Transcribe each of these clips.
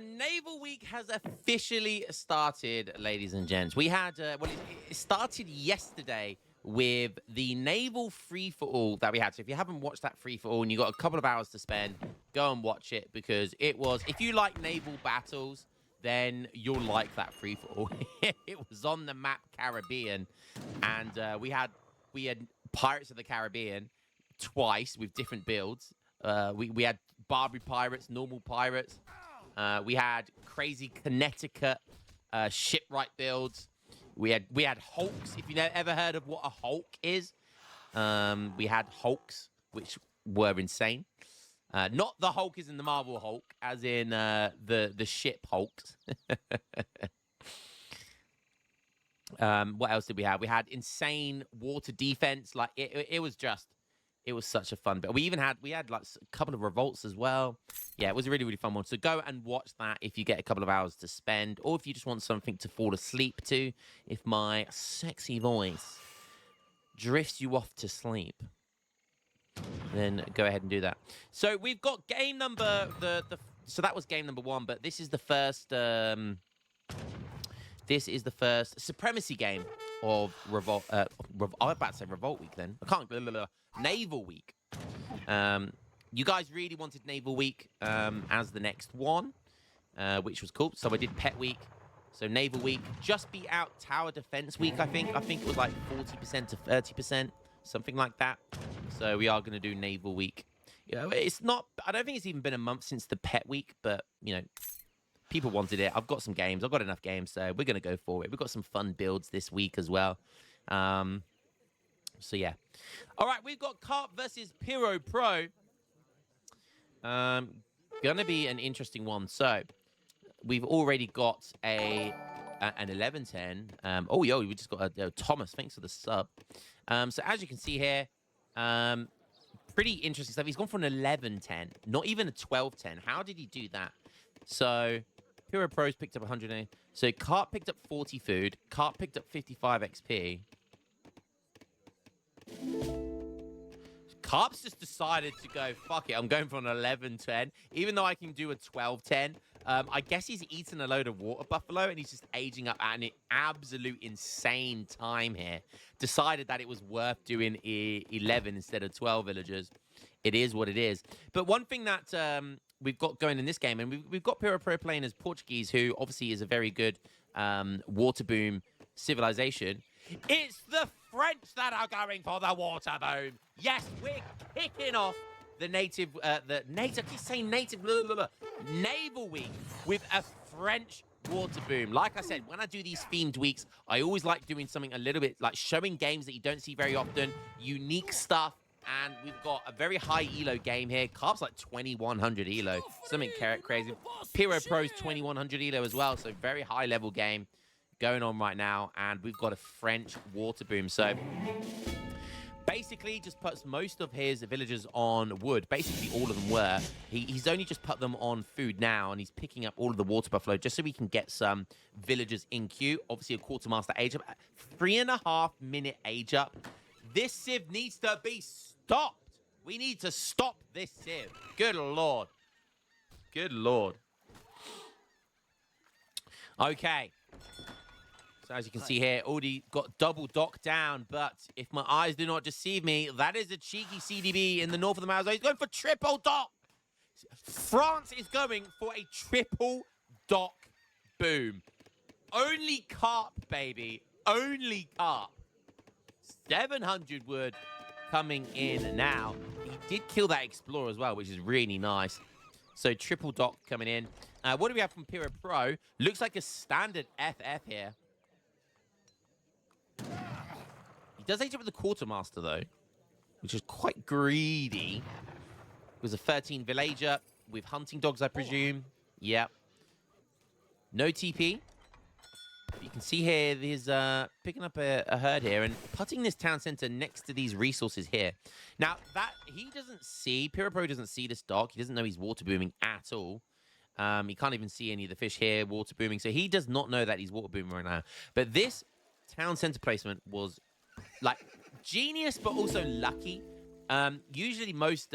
And Naval Week has officially started, ladies and gents. We had, it started yesterday with the Naval free-for-all that we had. So if you haven't watched that free-for-all and you've got a couple of hours to spend, go and watch it because it was, if you like naval battles, then you'll like that free-for-all. It was on the map Caribbean, and we had Pirates of the Caribbean twice with different builds. We had Barbary pirates, normal pirates. We had crazy Connecticut shipwright builds. We had hulks. If you've ever heard of what a hulk is, we had hulks, which were insane. Not the Hulk is in the Marvel Hulk, as in the ship hulks. What else did we have? We had insane water defense. Like it was such a fun bit. We had like a couple of revolts as well. Yeah, it was a really, really fun one. So go and watch that if you get a couple of hours to spend, or if you just want something to fall asleep to. If my sexy voice drifts you off to sleep, then go ahead and do that. So we've got game number so that was game number 1, but this is the first supremacy game of Revolt. I was about to say Revolt Week then. I can't. Naval Week. You guys really wanted Naval Week as the next one, which was cool. So I did Pet Week. So Naval Week just beat out Tower Defense Week, I think. I think it was like 40% to 30%, something like that. So we are going to do Naval Week. It's not. I don't think it's even been a month since the Pet Week, but people wanted it. I've got some games. I've got enough games, so we're going to go for it. We've got some fun builds this week as well. So, yeah. All right, we've got Carp versus Pyro Pro. Going to be an interesting one. So, we've already got an 11-10. We just got a Thomas. Thanks for the sub. So, as you can see here, pretty interesting stuff. He's gone for an 11-10, not even a 12-10. How did he do that? So, Pyro Pros picked up 100. So, Carp picked up 40 food. Carp picked up 55 XP. Carp's just decided to go, fuck it, I'm going for an 11-10, even though I can do a 12-10. I guess he's eaten a load of water buffalo, and he's just aging up at an absolute insane time here. Decided that it was worth doing 11 instead of 12 villagers. It is what it is. But one thing that we've got going in this game, and we've got Pyro Pro playing as Portuguese, who obviously is a very good water boom civilization. It's the French that are going for the water boom. Yes, we're kicking off the native, I keep saying native, Naval Week with a French water boom. Like I said, when I do these themed weeks, I always like doing something a little bit like showing games that you don't see very often, unique stuff. And we've got a very high elo game here. Carp's like 2100 elo, something crazy. Pyro Pro's 2100 elo as well, so very high level game going on right now. And we've got a French water boom. So basically just puts most of his villagers on wood. Basically all of them were. He's only just put them on food now, and he's picking up all of the water buffalo just so we can get some villagers in queue. Obviously a quartermaster age up. 3.5 minute age up. This Civ needs to be stopped. We need to stop this Civ. Good Lord. Good Lord. Okay. So as you can see here, already got double dock down, but if my eyes do not deceive me, that is a cheeky CDB in the north of the Malzo. He's going for triple dock. France is going for a triple dock boom. Only Carp, baby. Only Carp. 700 wood coming in now. He did kill that Explorer as well, which is really nice. So triple dock coming in. What do we have from Pyro Pro? Looks like a standard FF here. He does age up with the Quartermaster, though, which is quite greedy. It was a 13 villager with hunting dogs, I presume. Yep. No TP. You can see here, he's picking up a herd here and putting this town center next to these resources here. Now, that he doesn't see, Pyro Pro doesn't see this dock. He doesn't know he's water booming at all. He can't even see any of the fish here water booming. So he does not know that he's water booming right now. But this town center placement was like genius, but also lucky. Usually most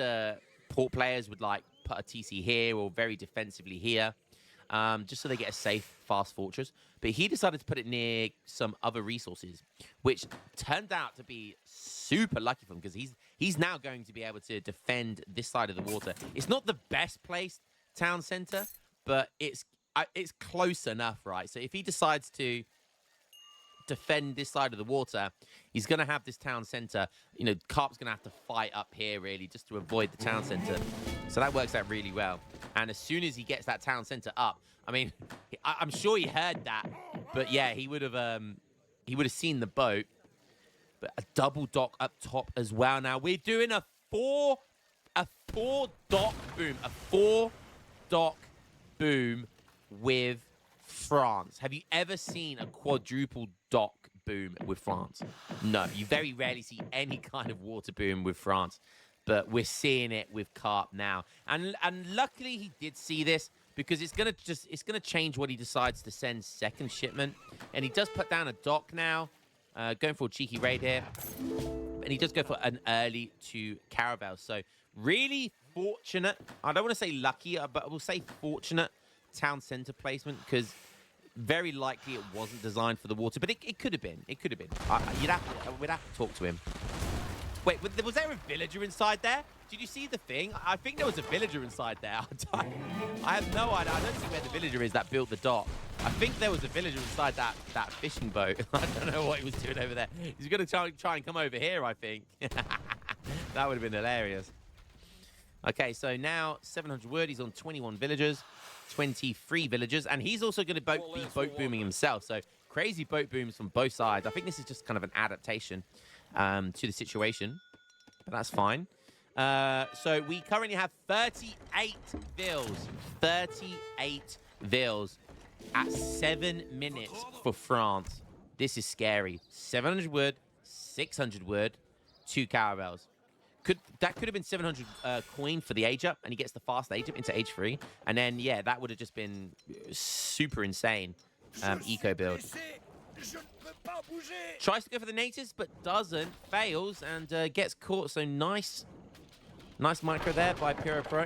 port players would like put a TC here or very defensively here. just so they get a safe, fast fortress. But he decided to put it near some other resources, which turned out to be super lucky for him because he's now going to be able to defend this side of the water. It's not the best placed town center, but it's close enough, right? So if he decides to defend this side of the water, he's going to have this town center. You know, Carp's going to have to fight up here, really, just to avoid the town center. So that works out really well. And as soon as he gets that town center up, I mean, I'm sure he heard that. But yeah, he would have seen the boat. But a double dock up top as well. Now we're doing a four dock boom. A 4-dock boom with France. Have you ever seen a quadruple dock boom with France? No, you very rarely see any kind of water boom with France, but we're seeing it with Carp now. And luckily he did see this because it's gonna change what he decides to send second shipment. And he does put down a dock now, going for a cheeky raid here. And he does go for an early 2 caravels. So really fortunate. I don't want to say lucky, but I will say fortunate town center placement because very likely it wasn't designed for the water, but it could have been. It could have been. We'd have to talk to him. Wait, was there a villager inside there? Did you see the thing? I think there was a villager inside there. I have no idea. I don't see where the villager is that built the dock. I think there was a villager inside that fishing boat. I don't know what he was doing over there. He's going to try and come over here, I think. That would have been hilarious. Okay, so now 700 word. He's on 21 villagers, 23 villagers, and he's also going to be boat booming himself. So crazy boat booms from both sides. I think this is just kind of an adaptation to the situation, but that's fine. So we currently have 38 vills. 38 vills at 7 minutes for France. This is scary. 700 wood, 600 wood, 2 caravels. That could have been 700 coin for the age up, and he gets the fast age up into age 3. And then, yeah, that would have just been super insane eco build. Tries to go for the natives, but doesn't. Fails and gets caught. So nice micro there by Puro Pro.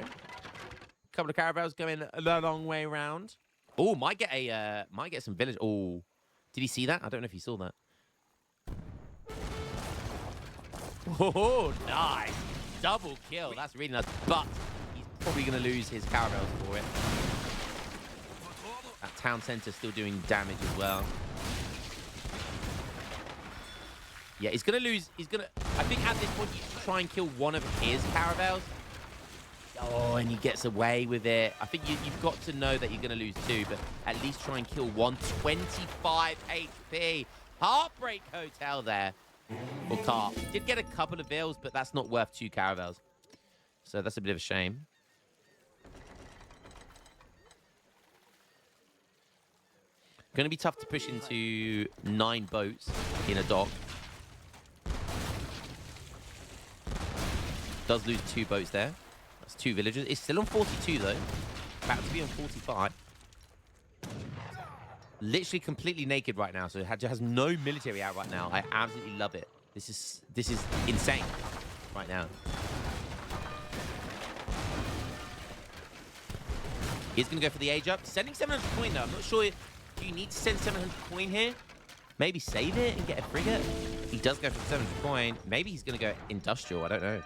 Couple of caravels going a long way around. Oh, might get some village. Oh, did he see that? I don't know if he saw that. Oh, nice. Double kill. That's really nice. But he's probably going to lose his caravels for it. That town center still doing damage as well. Yeah, he's going to lose. I think at this point, you try and kill one of his caravels. Oh, and he gets away with it. I think you've got to know that you're going to lose 2, but at least try and kill 1. 25 HP. Heartbreak Hotel there. Or Carp. Did get a couple of vills, but that's not worth 2 caravels. So that's a bit of a shame. Going to be tough to push into 9 boats in a dock. Does lose 2 boats there. That's 2 villagers. It's still on 42 though. About to be on 45. Literally completely naked right now, so it has no military out right now. I absolutely love it. This is insane right now. He's going to go for the age up. Sending 700 coin though. I'm not sure. Do you need to send 700 coin here? Maybe save it and get a frigate? He does go for 700 coin. Maybe he's going to go industrial. I don't know.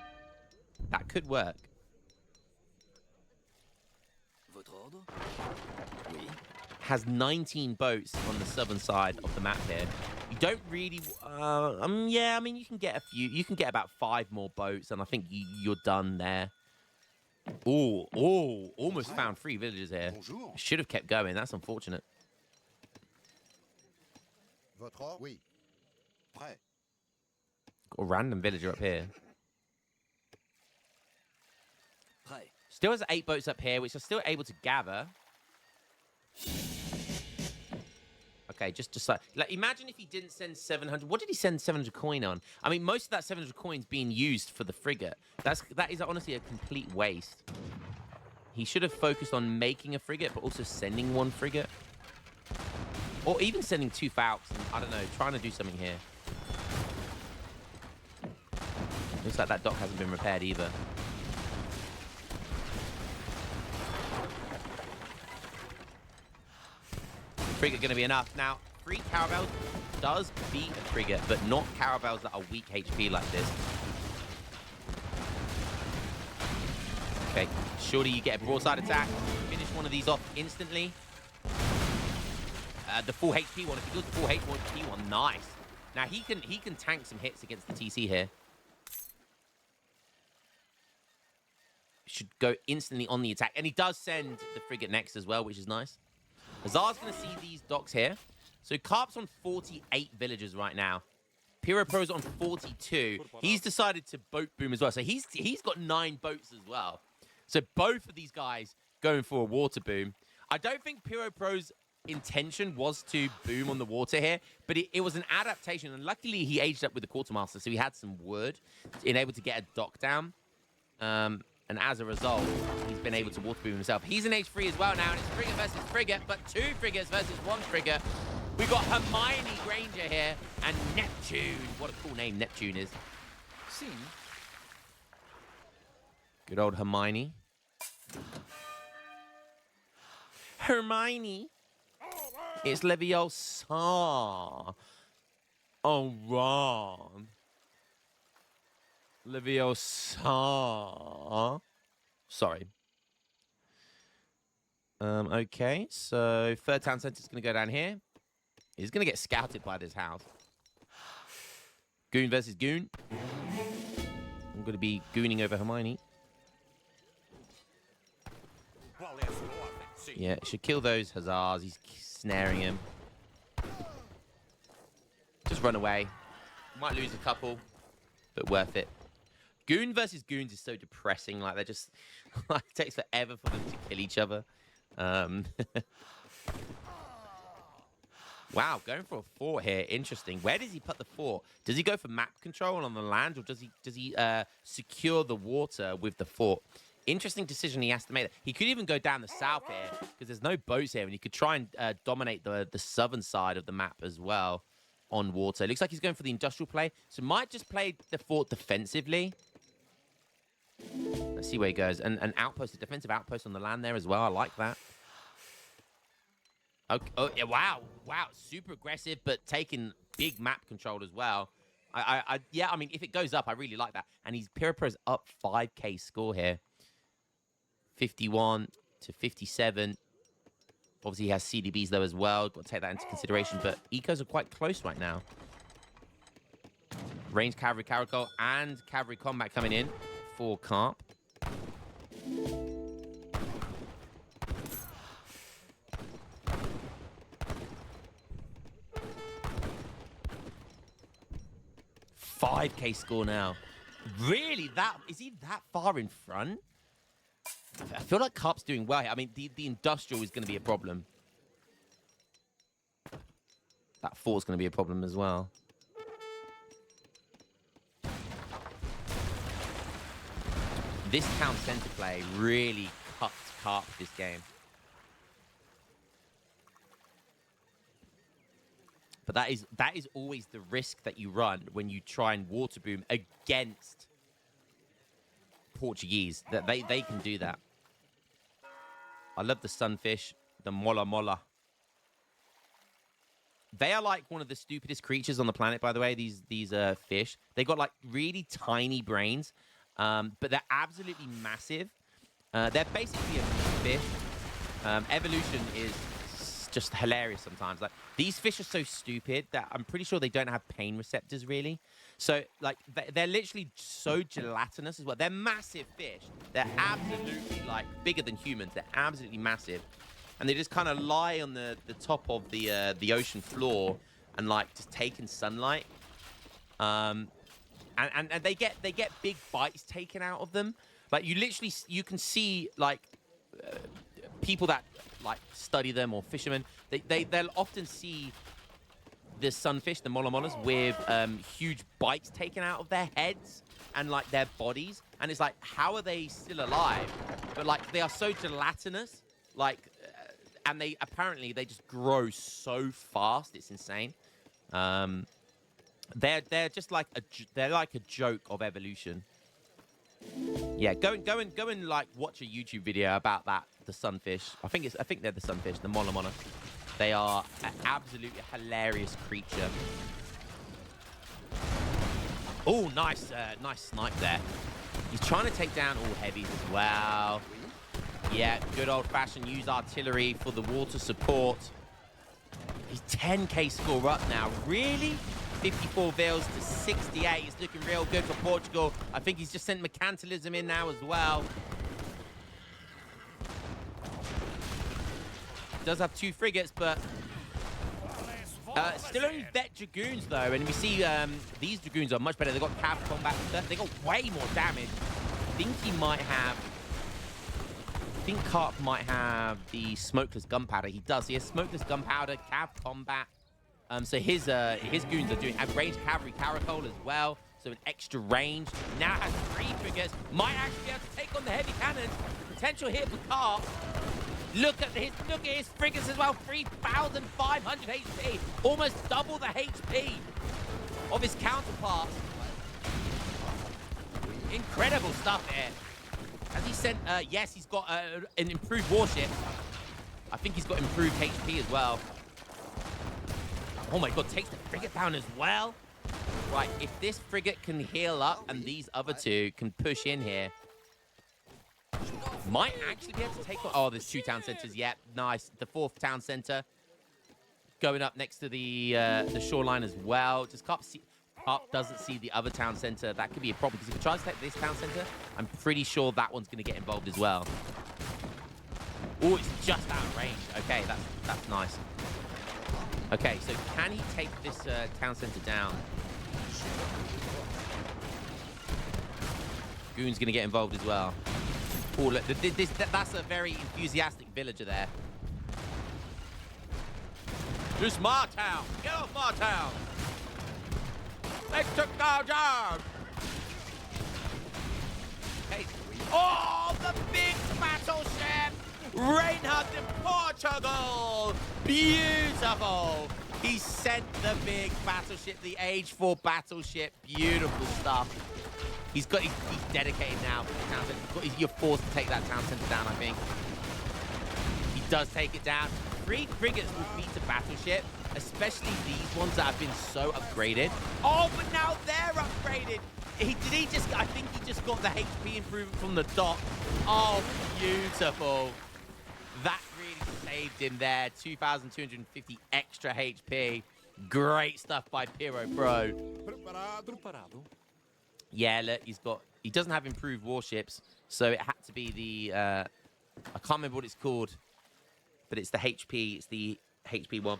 That could work. Has 19 boats on the southern side of the map here. You don't really... yeah, I mean, you can get a few. You can get about 5 more boats, and I think you're done there. Oh, almost found 3 villages here. Should have kept going. That's unfortunate. Got a random villager up here. Still has 8 boats up here, which are still able to gather. Okay, just like imagine if he didn't send 700. What did he send 700 coin on? I mean, most of that 700 coins being used for the frigate. That is honestly a complete waste. He should have focused on making a frigate, but also sending 1 frigate, or even sending 2 falcons. I don't know, trying to do something here. Looks like that dock hasn't been repaired either. frigate going to be enough? Now, 3 caravels does beat a frigate, but not caravels that are weak HP like this. Okay, surely you get a broadside attack. Finish one of these off instantly. The full HP one, if he does the full HP one, nice. Now he can tank some hits against the TC here. Should go instantly on the attack. And he does send the frigate next as well, which is nice. Azar's going to see these docks here. So Carp's on 48 villagers right now. Piro Pro's on 42. He's decided to boat boom as well. So he's got 9 boats as well. So both of these guys going for a water boom. I don't think Piro Pro's intention was to boom on the water here, but it was an adaptation. And luckily, he aged up with the quartermaster, so he had some wood, and able to get a dock down. And as a result, he's been able to water boom himself. He's an H3 as well now, and it's frigate versus frigate, but 2 frigates versus 1 frigate. We've got Hermione Granger here and Neptune. What a cool name Neptune is. See? Good old Hermione. Hermione. It's Leviosa. Oh, Ron. Leviosa. Sorry. Okay, so third town center is going to go down here. He's going to get scouted by this house. Goon versus Goon. I'm going to be gooning over Hermione. Yeah, should kill those hussars. He's snaring him. Just run away. Might lose a couple, but worth it. Goon versus Goons is so depressing. Like, they're just... like, it takes forever for them to kill each other. Wow, going for a fort here. Interesting. Where does he put the fort? Does he go for map control on the land, or does he secure the water with the fort? Interesting decision he has to make. He could even go down the south here, because there's no boats here, and he could try and dominate the southern side of the map as well on water. It looks like he's going for the industrial play, so might just play the fort defensively. Let's see where he goes. And an outpost, a defensive outpost on the land there as well. I like that. Okay. Oh, yeah, wow. Wow. Super aggressive, but taking big map control as well. Yeah, I mean, if it goes up, I really like that. And he's Piripro's up 5k score here. 51 to 57. Obviously, he has CDBs though as well. Got to take that into consideration. But ecos are quite close right now. Ranged cavalry caracol and cavalry combat coming in for Carp. $5k score now. Really? Is he that far in front? I feel like Carp's doing well here. I mean, the industrial is going to be a problem. That fort's going to be a problem as well. This town center play really cuts Carp this game. But that is always the risk that you run when you try and water boom against Portuguese. That they can do that. I love the sunfish, the mola mola. They are like one of the stupidest creatures on the planet, by the way, these fish. They got like really tiny brains, but they're absolutely massive. They're basically a fish. Evolution is just hilarious sometimes. Like, these fish are so stupid that I'm pretty sure they don't have pain receptors, really. So, like, they're literally so gelatinous as well. They're massive fish. They're absolutely, like, bigger than humans. They're absolutely massive. And they just kind of lie on the top of the ocean floor and, like, just take in sunlight. And they get big bites taken out of them. Like, you can see, like, people that, like, study them, or fishermen, they'll often see the sunfish, the mola molas, with huge bites taken out of their heads and, like, their bodies. And it's like, how are they still alive? But, like, they are so gelatinous, like, and they just grow so fast. It's insane. They're just like a joke of evolution. Yeah, go and like watch a YouTube video about that, the sunfish. I think they're the sunfish, the mola mola. They are an absolutely hilarious creature. Oh, nice snipe there. He's trying to take down all heavies as well. Yeah, good old-fashioned use artillery for the water support. He's 10k score up now. Really? 54 Vils to 68. He's looking real good for Portugal. I think he's just sent mercantilism in now as well. Does have 2 frigates, but still only vet dragoons though, and we see these dragoons are much better. They've got cav combat. They got way more damage. I think he might have. I think Carp might have the smokeless gunpowder. He does. He has smokeless gunpowder, cav combat. So his goons are doing range cavalry caracol as well. So an extra range. Now has 3 frigates. Might actually be able to take on the heavy cannons. Potential hit for Carp. Look at his frigates as well. 3,500 HP. Almost double the HP of his counterparts. Incredible stuff here. Has he sent? Yes, he's got an improved warship. I think he's got improved HP as well. Oh my god, takes the frigate down as well. Right, if this frigate can heal up and these other 2 can push in here, might actually be able to take on... Oh, there's 2 town centers. Yeah, nice. The 4th town center going up next to the shoreline as well. Just Carp doesn't see the other town center. That could be a problem because if he tries to take this town center, I'm pretty sure that one's going to get involved as well. Oh, it's just out of range. Okay, that's nice. Okay, so can he take this town center down? Goon's going to get involved as well. Oh, look, that's a very enthusiastic villager there. This is my town. Get off my town. They took our job. Okay. Oh, the big battleship. Reinhard in Portugal. Beautiful. He sent the big battleship, the Age 4 battleship. Beautiful stuff. He's dedicated now for the town center. You're forced to take that town center down, I think. He does take it down. 3 frigates will beat a battleship, especially these ones that have been so upgraded. Oh, but now they're upgraded. I think he just got the HP improvement from the dock. Oh, beautiful. That really saved him there. 2,250 extra HP. Great stuff by Pyro Pro. Yeah, look, he doesn't have improved warships, so it had to be the, I can't remember what it's called, but it's the HP, it's the HP one.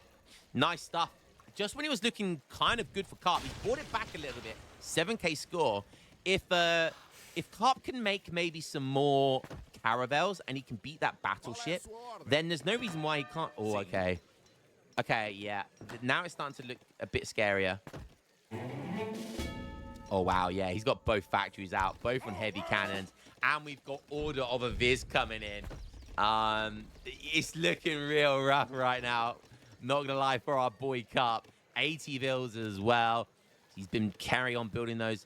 Nice stuff. Just when he was looking kind of good for Carp, he brought it back a little bit. 7k score. If Carp can make maybe some more caravels and he can beat that battleship, then there's no reason why he can't. Oh, okay. Okay, yeah. Now it's starting to look a bit scarier. Oh, wow, yeah, he's got both factories out, both on heavy cannons, and we've got Order of a Viz coming in. It's looking real rough right now. Not gonna lie, for our boy Carp. 80 Vils as well. He's been carry on building those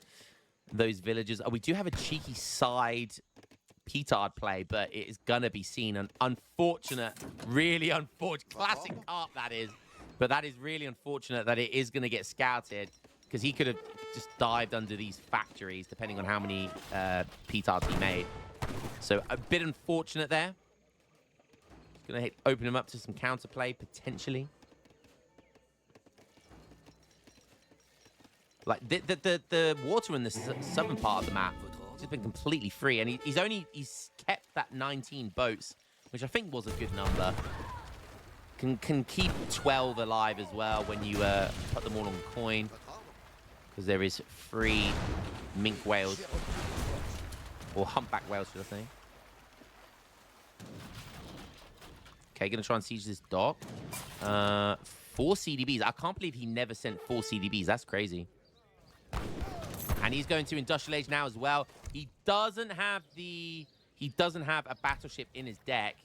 villages. Oh, we do have a cheeky side petard play, but it is gonna be seen. An unfortunate, really unfortunate, classic Carp that is. But that is really unfortunate that it is gonna get scouted, because he could have just dived under these factories, depending on how many petards he made. So a bit unfortunate there. Going to open him up to some counterplay, potentially. Like, the water in the southern part of the map has just been completely free. And he's kept that 19 boats, which I think was a good number. Can keep 12 alive as well when you put them all on coin. Because there is 3 mink whales. Or humpback whales, should I say. Okay, gonna try and siege this dock. 4 CDBs. I can't believe he never sent 4 CDBs. That's crazy. And he's going to Industrial Age now as well. He doesn't have a battleship in his deck.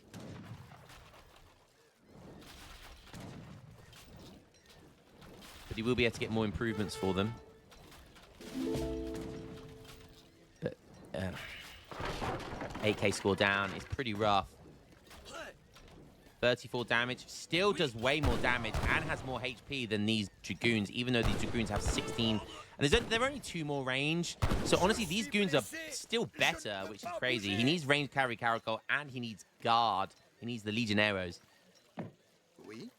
But he will be able to get more improvements for them. But 8k score down is pretty rough. 34 damage. Still does way more damage and has more HP than these Dragoons, even though these Dragoons have 16. And they're only 2 more range. So honestly, these Goons are still better, which is crazy. He needs range carry Caracol, and he needs guard. He needs the Legionnaires. Oui.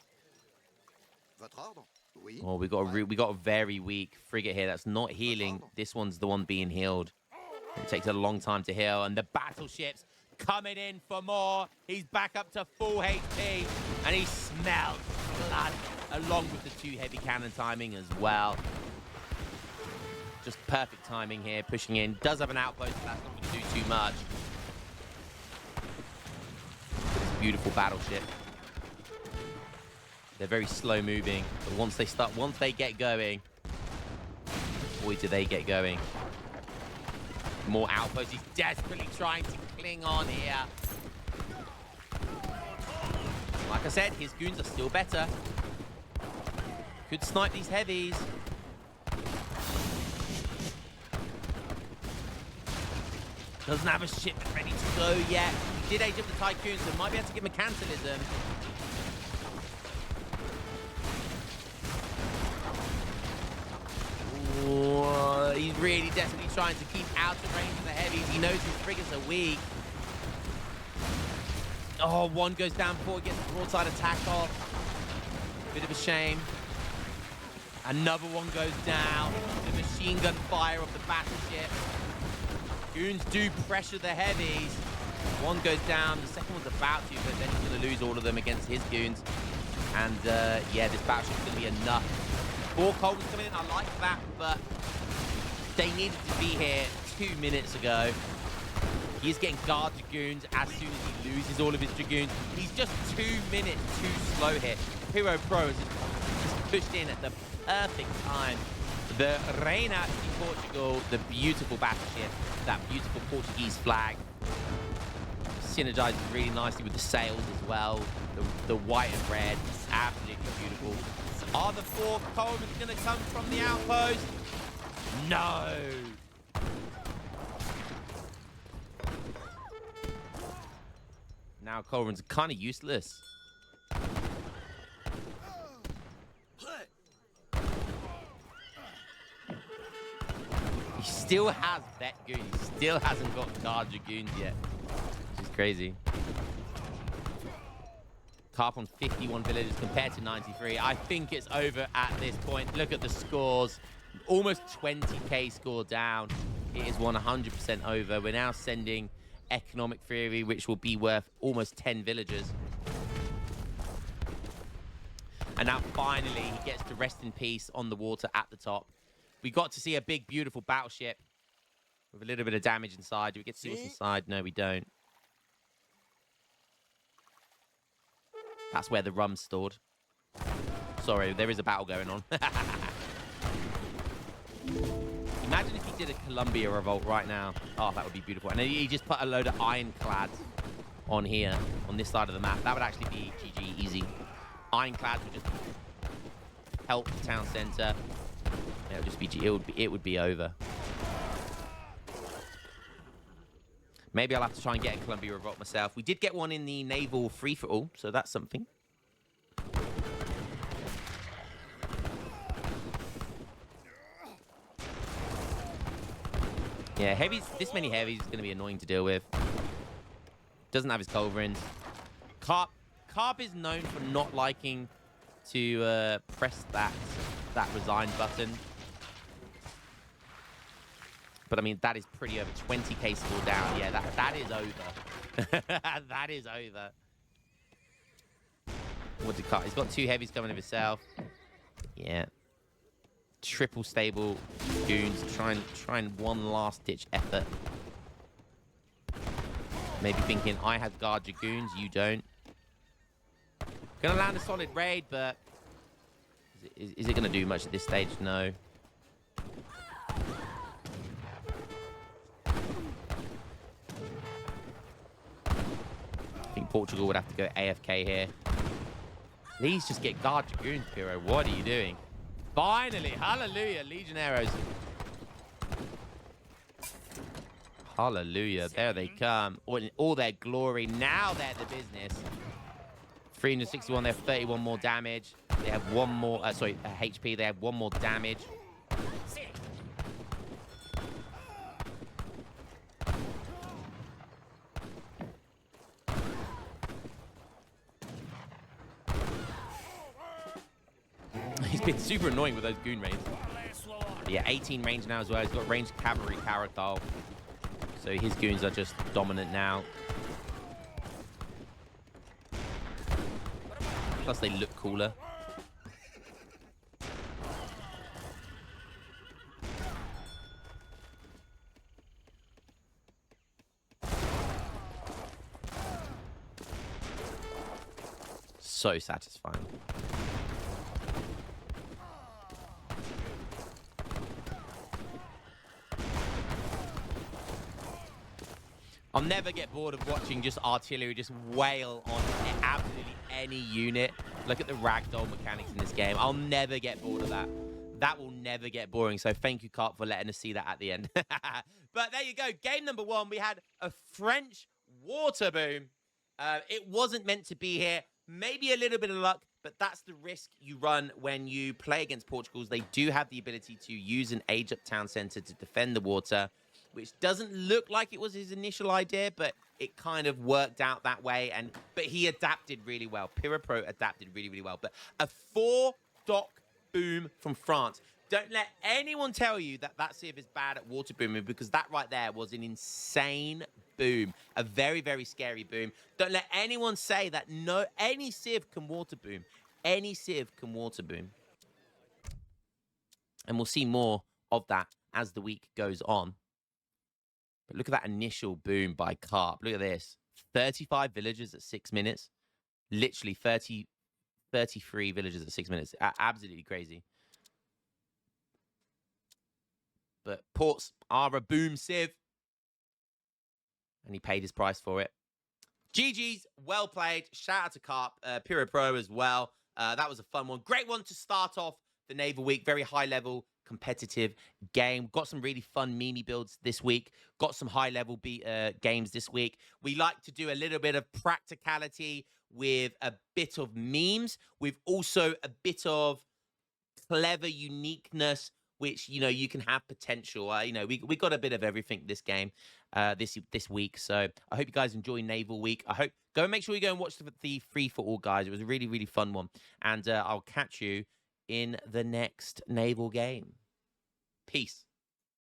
Votre ordre? Oui. Oh, we got a very weak frigate here that's not healing. This one's the one being healed. It takes a long time to heal, and the battleships coming in for more. He's back up to full HP, and he smells blood, along with the 2 heavy cannon timing as well. Just perfect timing here, pushing in. Does have an outpost, but that's not going to do too much. This beautiful battleship. They're very slow moving, but once they get going, boy, do they get going. More outposts. He's desperately trying to cling on here. Like I said, his goons are still better. Could snipe these heavies. Doesn't have a ship ready to go yet. He did age up the Tycoon, so might be able to get Mercantilism. Ooh, he's really desperately trying to keep out of range of the heavies. He knows his frigates are weak. Oh, one goes down before he gets the broadside attack off. Bit of a shame. Another one goes down. The machine gun fire of the battleship. Goons do pressure the heavies. One goes down. The second one's about to, but then he's going to lose all of them against his goons. And yeah, this battleship's going to be enough. 4 Coltons coming in. I like that, but they needed to be here 2 minutes ago. He's getting guard Dragoons as soon as he loses all of his Dragoons. He's just 2 minutes too slow here. Hero Pro is just pushed in at the perfect time. The Reina in Portugal, the beautiful battleship, that beautiful Portuguese flag. Synergizes really nicely with the sails as well. The white and red, absolutely beautiful. Are the 4 Coleman's going to come from the outpost? No. Now Coleman's kind of useless. He still has vet goons. He still hasn't got guard dragoons yet, which is crazy. Carp on 51 villagers compared to 93. I think it's over at this point. Look at the scores. Almost 20k score down. It is 100% over. We're now sending economic theory, which will be worth almost 10 villagers. And now finally he gets to rest in peace on the water at the top. We got to see a big, beautiful battleship with a little bit of damage inside. Do we get to see what's inside? No, we don't. That's where the rum's stored. Sorry, there is a battle going on. Imagine if he did a Columbia revolt right now. Oh, that would be beautiful. And then he just put a load of ironclads on here, on this side of the map. That would actually be GG easy. Ironclads would just help the town center. It would just be, it would be over. Maybe I'll have to try and get a Columbia revolt myself. We did get one in the naval free-for-all, so that's something. Yeah, heavies. This many heavies is going to be annoying to deal with. Doesn't have his culverins. Carp is known for not liking to press that resign button. But I mean, that is pretty over. 20k score down. Yeah, that is over. That is over. What's it cut? He's got 2 heavies coming of himself. Yeah. Triple stable goons. Trying one last ditch effort. Maybe thinking I have guard dragoons, you don't. Gonna land a solid raid, but is it gonna do much at this stage? No. I think Portugal would have to go AFK here. Please just get guard dragoons, Piro. What are you doing? Finally, hallelujah, Legionnaires. Hallelujah, there they come. All their glory, now they're the business. 361, they have 31 more damage. They have one more, HP. They have one more damage. He's been super annoying with those goon raids. Yeah, 18 range now as well. He's got ranged cavalry Carathal. So his goons are just dominant now. Plus they look cooler. So satisfying. I'll never get bored of watching just artillery just wail on absolutely any unit. Look at the ragdoll mechanics in this game. I'll never get bored of that. That will never get boring. So thank you, Carp, for letting us see that at the end. But there you go. Game number 1, we had a French water boom. It wasn't meant to be here. Maybe a little bit of luck, but that's the risk you run when you play against Portugal. They do have the ability to use an age-up town center to defend the water, which doesn't look like it was his initial idea, but it kind of worked out that way. But he adapted really well. Pirapro adapted really, really well. But a 4-dock boom from France. Don't let anyone tell you that that civ is bad at water booming, because that right there was an insane boom. A very, very scary boom. Don't let anyone say that any civ can water boom. Any civ can water boom. And we'll see more of that as the week goes on. But look at that initial boom by Carp. Look at this. 35 villagers at 6 minutes. Literally 33 villagers at 6 minutes. Absolutely crazy. But ports are a boom civ. And he paid his price for it. GG's, well played. Shout out to Carp. Piro Pro as well. That was a fun one. Great one to start off the Naval Week. Very high level, competitive game. Got some really fun meme builds this week. Got some high level games this week. We like to do a little bit of practicality with a bit of memes. With also a bit of clever uniqueness, which, you know, you can have potential. We got a bit of everything this game, this week. So I hope you guys enjoy Naval Week. I hope go and make sure you go and watch the free for all, guys. It was a really, really fun one. And I'll catch you in the next Naval game. Peace.